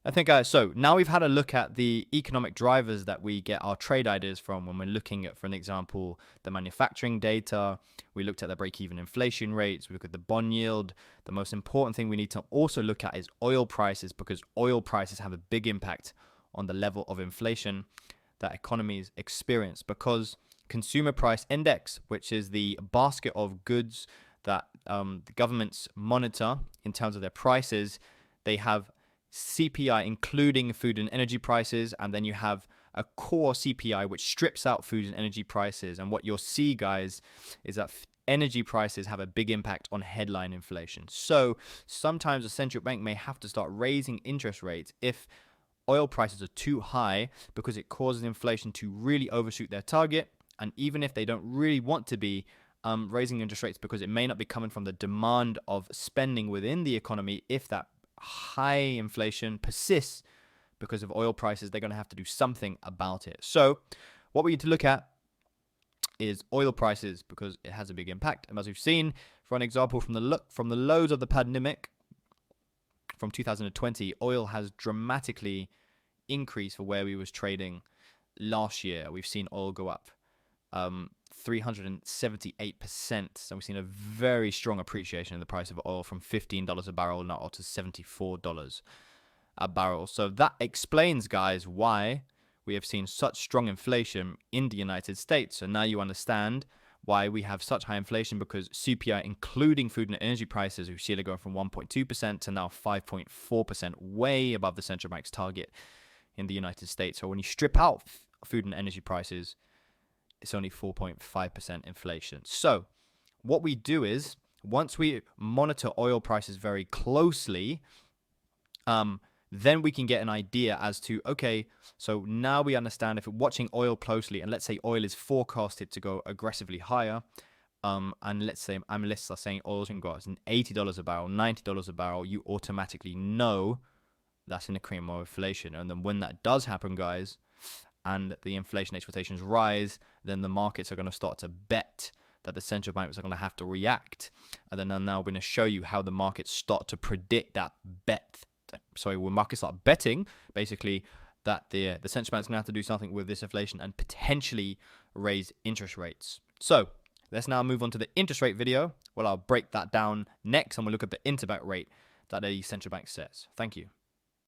I think so. Now we've had a look at the economic drivers that we get our trade ideas from when we're looking at, for an example, the manufacturing data. We looked at the break-even inflation rates. We look at the bond yield. The most important thing we need to also look at is oil prices, because oil prices have a big impact on the level of inflation that economies experience. Because consumer price index, which is the basket of goods that the governments monitor in terms of their prices, they have CPI, including food and energy prices, and then you have a core CPI, which strips out food and energy prices. And what you'll see, guys, is that energy prices have a big impact on headline inflation. So sometimes the central bank may have to start raising interest rates if oil prices are too high, because it causes inflation to really overshoot their target. And even if they don't really want to be raising interest rates, because it may not be coming from the demand of spending within the economy, if that high inflation persists because of oil prices, they're going to have to do something about it. So what we need to look at is oil prices, because it has a big impact. And as we've seen, for an example, from the lows of the pandemic from 2020, oil has dramatically increased for where we was trading last year. We've seen oil go up 378%. So we've seen a very strong appreciation in the price of oil from $15 a barrel now to $74 a barrel. So that explains, guys, why we have seen such strong inflation in the United States. So now you understand why we have such high inflation, because CPI, including food and energy prices, we've seen it go from 1.2% to now 5.4%, way above the central bank's target in the United States. So when you strip out food and energy prices, it's only 4.5% inflation. So what we do is, once we monitor oil prices very closely, then we can get an idea as to, okay, so now we understand, if we're watching oil closely, and let's say oil is forecasted to go aggressively higher, and let's say analysts are saying oil's going to go up to $80 a barrel, $90 a barrel, you automatically know that's in a cream of inflation. And then when that does happen, guys, and the inflation expectations rise, then the markets are going to start to bet that the central banks are going to have to react. And then I'm now going to show you how the markets start to predict that bet. Sorry, when markets start betting, basically, that the central bank's going to have to do something with this inflation and potentially raise interest rates. So let's now move on to the interest rate video. Well, I'll break that down next, and we'll look at the interbank rate that the central bank sets. Thank you.